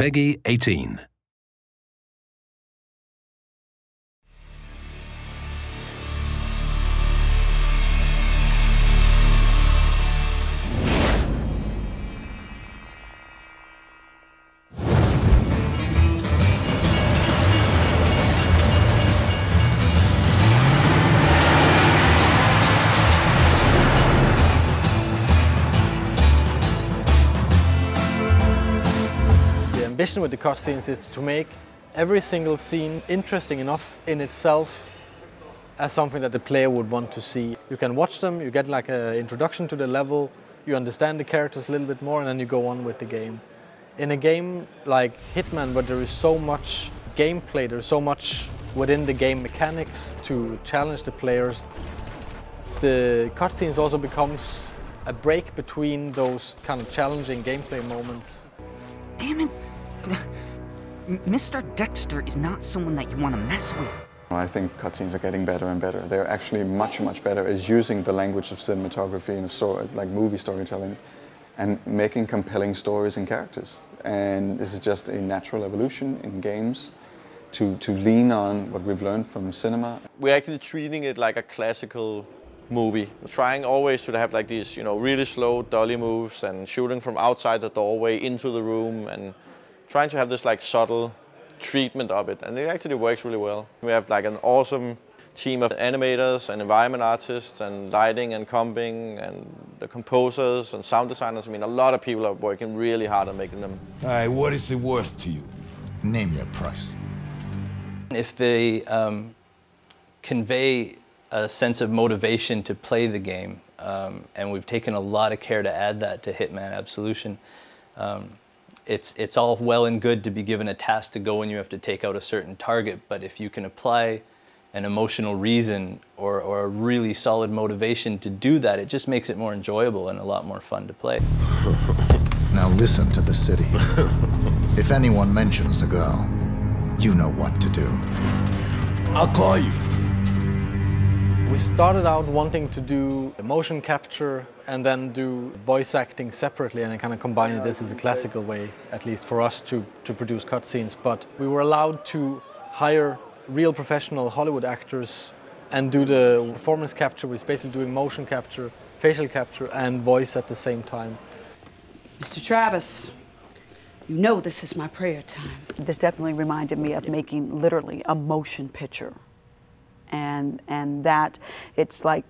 Peggy 18. The ambition with the cutscenes is to make every single scene interesting enough in itself as something that the player would want to see. You can watch them, you get like an introduction to the level, you understand the characters a little bit more, and then you go on with the game. In a game like Hitman, where there is so much gameplay, there's so much within the game mechanics to challenge the players, the cutscenes also becomes a break between those kind of challenging gameplay moments. Damn it! Mr. Dexter is not someone that you want to mess with. I think cutscenes are getting better and better. They're actually much, much better at using the language of cinematography and of like movie storytelling and making compelling stories and characters. And this is just a natural evolution in games to lean on what we've learned from cinema. We're actually treating it like a classical movie. We're trying always to have like these, really slow dolly moves and shooting from outside the doorway into the room and trying to have this like subtle treatment of it, and it actually works really well. We have like an awesome team of animators and environment artists and lighting and comping and the composers and sound designers. I mean, a lot of people are working really hard on making them. All right, what is it worth to you? Name your price. If they convey a sense of motivation to play the game, and we've taken a lot of care to add that to Hitman Absolution. It's all well and good to be given a task to go and you have to take out a certain target, but if you can apply an emotional reason or a really solid motivation to do that, it just makes it more enjoyable and a lot more fun to play. Now listen to the city. If anyone mentions the girl, you know what to do. I'll call you. We started out wanting to do motion capture and then do voice acting separately and kind of combine it. This is a classical way, at least for us, to produce cutscenes. But we were allowed to hire real professional Hollywood actors and do the performance capture, which is basically doing motion capture, facial capture, and voice at the same time. Mr. Travis, you know this is my prayer time. This definitely reminded me of making literally a motion picture. And that it's like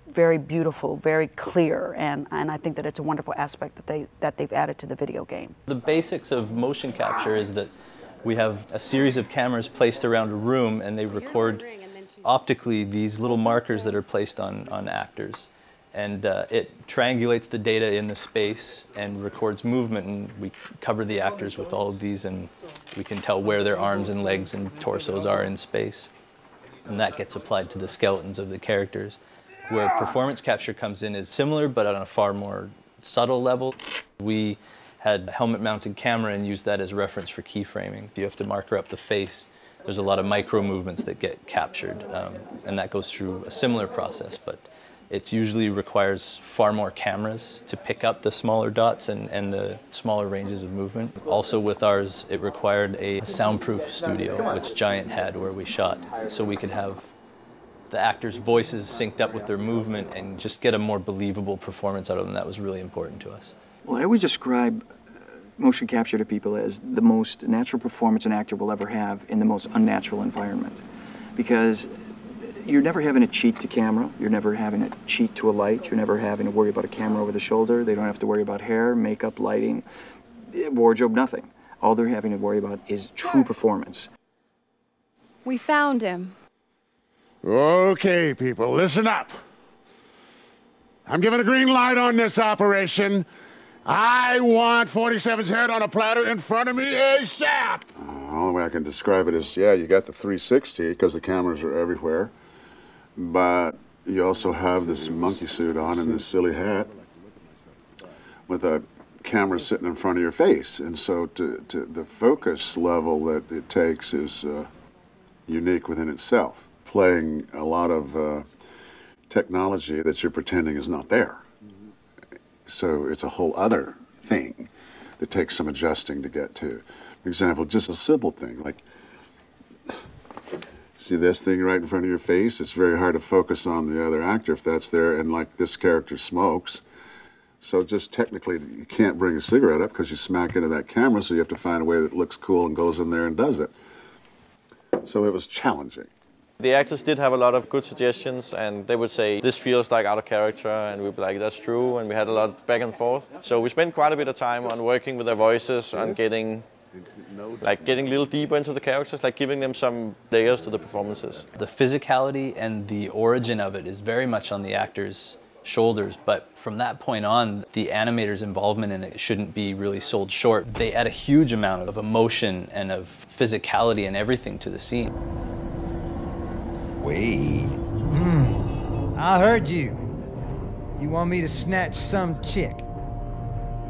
very beautiful, very clear, and I think that it's a wonderful aspect that they've added to the video game. The basics of motion capture is that we have a series of cameras placed around a room and they record optically these little markers that are placed on actors. And it triangulates the data in the space and records movement, and we cover the actors with all of these and we can tell where their arms and legs and torsos are in space. And that gets applied to the skeletons of the characters. Where performance capture comes in is similar, but on a far more subtle level. We had a helmet-mounted camera and used that as reference for keyframing. You have to marker up the face. There's a lot of micro movements that get captured, and that goes through a similar process, but it usually requires far more cameras to pick up the smaller dots and the smaller ranges of movement. Also with ours, it required a soundproof studio, which Giant had where we shot, so we could have the actors' voices synced up with their movement and just get a more believable performance out of them. That was really important to us. Well, I always describe motion capture to people as the most natural performance an actor will ever have in the most unnatural environment. Because you're never having to cheat to camera, you're never having to cheat to a light, you're never having to worry about a camera over the shoulder, they don't have to worry about hair, makeup, lighting, wardrobe, nothing. All they're having to worry about is true performance. We found him. Okay, people, listen up. I'm giving a green light on this operation. I want 47's head on a platter in front of me ASAP! The only way I can describe it is, yeah, you got the 360 because the cameras are everywhere, but you also have this monkey suit on and this silly hat with a camera sitting in front of your face. And so the focus level that it takes is unique within itself, playing a lot of technology that you're pretending is not there. So it's a whole other thing it takes some adjusting to get to. For example, just a simple thing like, see this thing right in front of your face? It's very hard to focus on the other actor if that's there, and like this character smokes. So just technically, you can't bring a cigarette up because you smack into that camera, so you have to find a way that looks cool and goes in there and does it. So it was challenging. The actors did have a lot of good suggestions, and they would say, this feels like out of character, and we'd be like, that's true, and we had a lot of back and forth. So we spent quite a bit of time on working with their voices, on getting a little deeper into the characters, like giving them some layers to the performances. The physicality and the origin of it is very much on the actors' shoulders, but from that point on, the animators' involvement in it shouldn't be really sold short. They add a huge amount of emotion and of physicality and everything to the scene. Wait. I heard you. You want me to snatch some chick?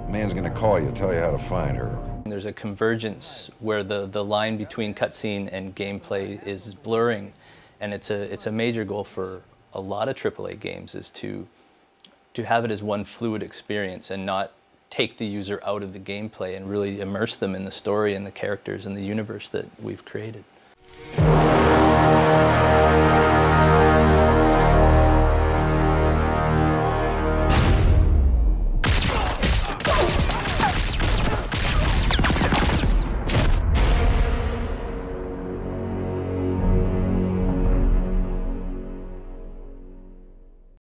Man's gonna call you, tell you how to find her. There's a convergence where the line between cutscene and gameplay is blurring, and it's a major goal for a lot of AAA games, is to have it as one fluid experience and not take the user out of the gameplay and really immerse them in the story and the characters and the universe that we've created.